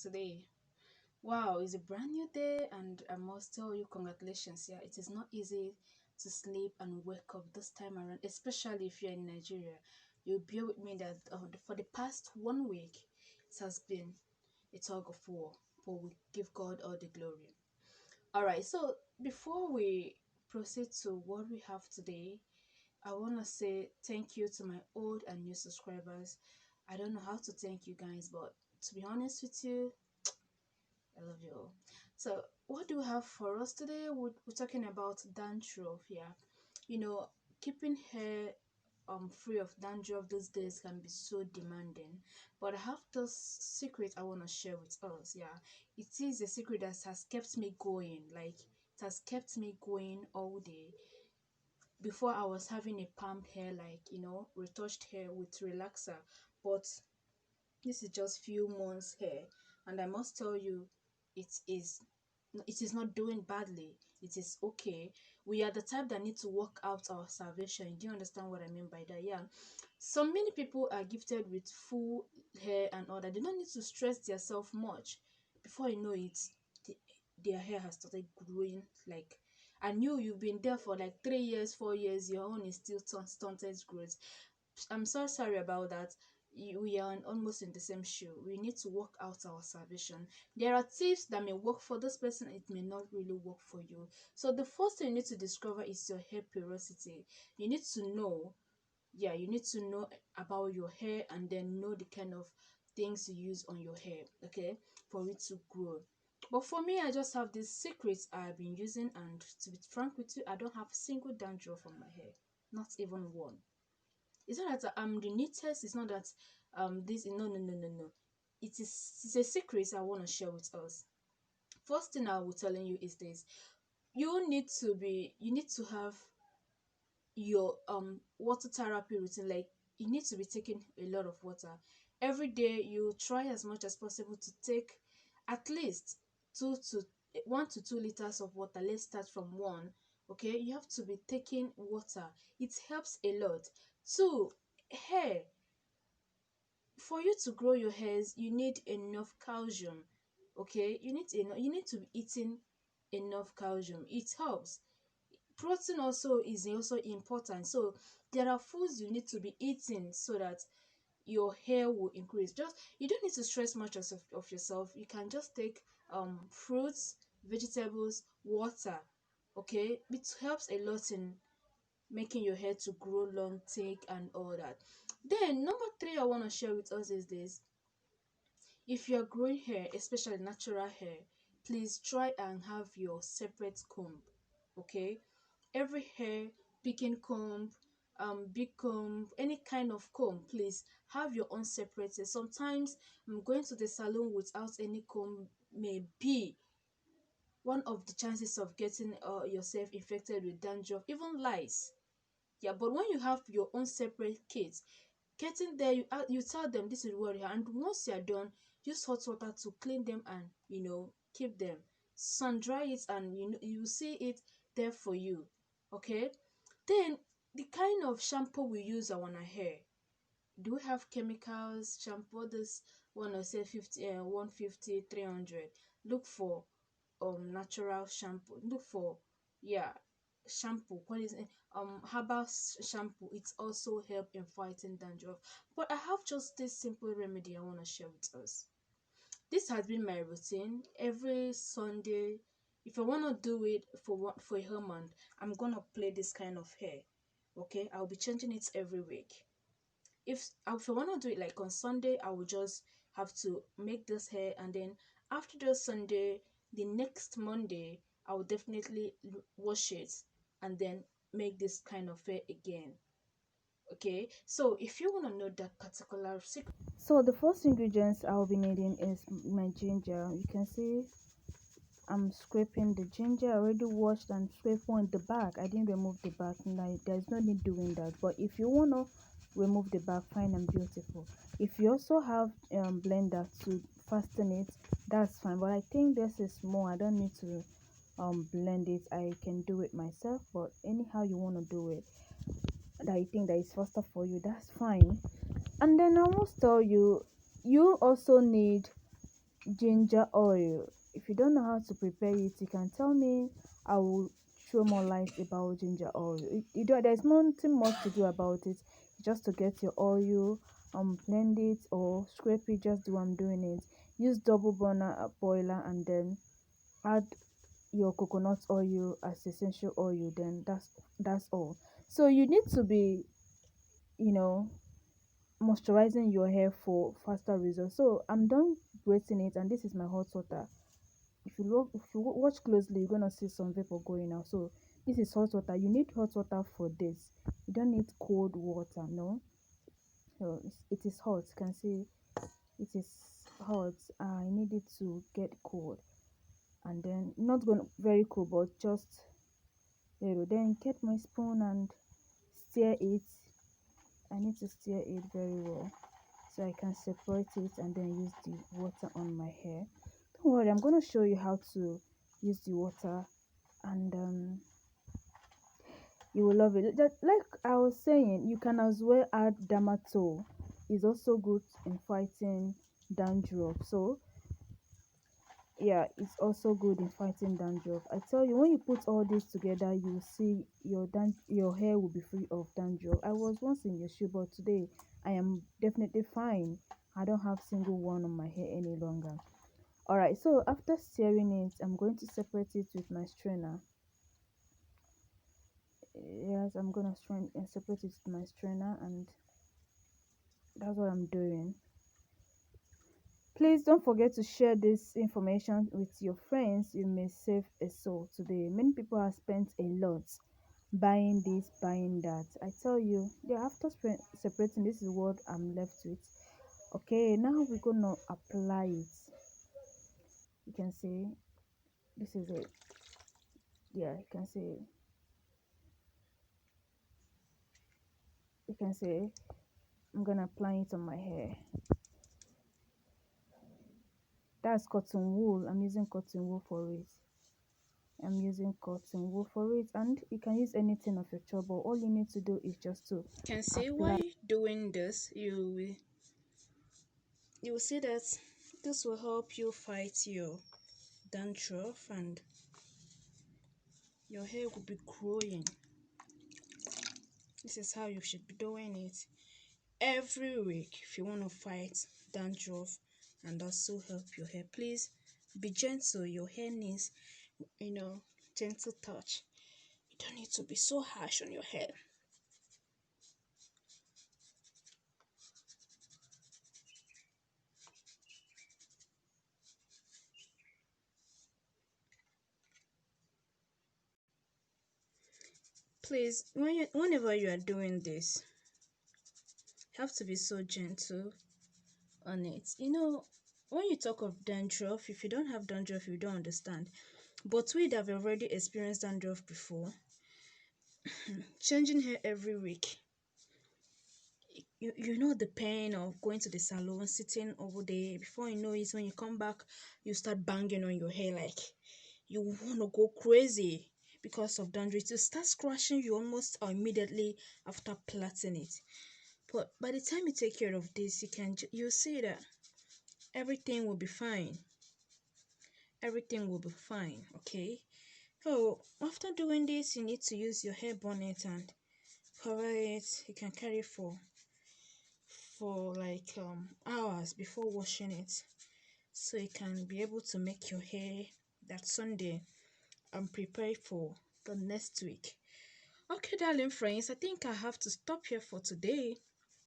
Today. Wow, it's a brand new day, and I must tell you, congratulations. Yeah, it is not easy to sleep and wake up this time around, especially if you're in Nigeria. You'll bear with me that for the past 1 week, it has been a tug of war, but we give God all the glory. All right, so before we proceed to what we have today, I want to say thank you to my old and new subscribers. I don't know how to thank you guys, but to be honest with you, I love you all. So, what do we have for us today? We're talking about dandruff here. You know, keeping hair free of dandruff these days can be so demanding. But I have this secret I want to share with us. Yeah, it is a secret that has kept me going. Like it has kept me going all day. Before I was having a palm hair, like retouched hair with relaxer, but this is just few months here, and I must tell you, it is it is not doing badly. It is okay. We are the type that need to work out our salvation. Do you understand what I mean by that? Yeah. So many people are gifted with full hair and all that. They don't need to stress themselves much. Before you know it, the, their hair has started growing like. And you've been there for like 3 years, 4 years. Your own is still stunted growth. I'm so sorry about that. We are almost in the same shoe. We need to work out our salvation. There are tips that may work for this person, it may not really work for you. So the first thing you need to discover is your hair porosity. You need to know, yeah, you need to know about your hair and then know the kind of things you use on your hair, okay, for it to grow. But for me, I just have these secrets I've been using, and to be frank with you, I don't have single dandruff on my hair, not even one. It's not that I'm the neatest. It's not that this. No. It's a secret I want to share with us. First thing I will telling you is this: you need to have your water therapy routine. Like you need to be taking a lot of water every day. You try as much as possible to take at least 1 to 2 liters of water. Let's start from one. Okay, you have to be taking water. It helps a lot. Two, hair. For you to grow your hairs, you need enough calcium. Okay, you need to be eating enough calcium. It helps. Protein also important. So there are foods you need to be eating so that your hair will increase. Just you don't need to stress much of yourself. You can just take fruits, vegetables, water. Okay, it helps a lot in making your hair to grow long, thick, and all that. Then number three I want to share with us is this: if you're growing hair, especially natural hair, please try and have your separate comb. Okay, every hair, picking comb, big comb, any kind of comb, please have your own separated. Sometimes going to the salon without any comb may be one of the chances of getting yourself infected with dandruff, even lice. Yeah, but when you have your own separate kit, getting there, you tell them this is what you are, and once you are done, use hot water to clean them and keep them. Sun dry it, and you see it there for you. Okay, then the kind of shampoo we use on our hair. Do we have chemicals shampoo? This one or say 50, 150, 300. Look for natural shampoo. Look for, yeah, shampoo. What is it? Herbal shampoo. It's also help in fighting dandruff. But I have just this simple remedy I want to share with us. This has been my routine every Sunday. If I want to do it for a whole month, I'm gonna play this kind of hair. Okay, I'll be changing it every week. If I want to do it like on Sunday, I will just have to make this hair, and then after the Sunday, the next Monday, I will definitely wash it and then make this kind of hair again. Okay, so if you want to know that particular secret, so the first ingredients I'll be needing is my ginger. You can see I'm scraping the ginger. I already washed and scraped on the back. I didn't remove the back. Like there's no need doing that. But if you wanna remove the back, fine and beautiful. If you also have blender to fasten it, that's fine. But I think this is more. I don't need to blend it. I can do it myself. But anyhow you wanna do it, that I think that is faster for you, that's fine. And then I must tell you, you also need ginger oil. If you don't know how to prepare it, you can tell me. I will throw more light about ginger oil. There's nothing much to do about it. Just to get your oil, blend it or scrape it. Just do I'm doing it. Use double burner boiler and then add your coconut oil as essential oil. Then that's all. So you need to be, you know, moisturizing your hair for faster results. So I'm done grating it, and this is my hot water. If you watch closely, you're gonna see some vapor going out. So this is hot water. You need hot water for this. You don't need cold water, no. So it is hot. You can see it is hot. I need it to get cold, and then not going very cold, but just little. Then get my spoon and stir it. I need to stir it very well so I can separate it and then use the water on my hair. Don't worry, I'm going to show you how to use the water, and you will love it. Like I was saying, you can as well add Damato. It's also good in fighting dandruff. So yeah, it's also good in fighting dandruff. I tell you, when you put all this together, you will see your hair will be free of dandruff. I was once in your shoe, but today I am definitely fine. I don't have single one on my hair any longer. All right, so after stirring it, I'm going to separate it with my strainer. Yes, I'm gonna separate it with my strainer, and that's what I'm doing. Please don't forget to share this information with your friends. You may save a soul today. Many people have spent a lot buying this, buying that. I tell you, yeah, after separating, this is what I'm left with. Okay, now we're gonna apply it. You can see this is it. Yeah, you can see I'm gonna apply it on my hair. That's cotton wool. I'm using cotton wool for it. I'm using cotton wool for it, and you can use anything of your choice, but all you need to do is just to Can see apply. why doing this, you will see that this will help you fight your dandruff, and your hair will be growing. This is how you should be doing it every week if you want to fight dandruff and also help your hair. Please be gentle. Your hair needs, you know, gentle touch. You don't need to be so harsh on your hair. Please, whenever you are doing this, you have to be so gentle on it. When you talk of dandruff, if you don't have dandruff, you don't understand. But we that have already experienced dandruff before, changing hair every week, you know the pain of going to the salon, sitting over there. Before you know it, when you come back, you start banging on your hair like you want to go crazy because of dandruff. It will start scratching you almost immediately after plaiting it. But by the time you take care of this, you see that everything will be fine. Everything will be fine, okay? So after doing this, you need to use your hair bonnet and cover it. You can carry for like hours before washing it, so you can be able to make your hair that Sunday and prepare for the next week. Okay, darling friends, I think I have to stop here for today.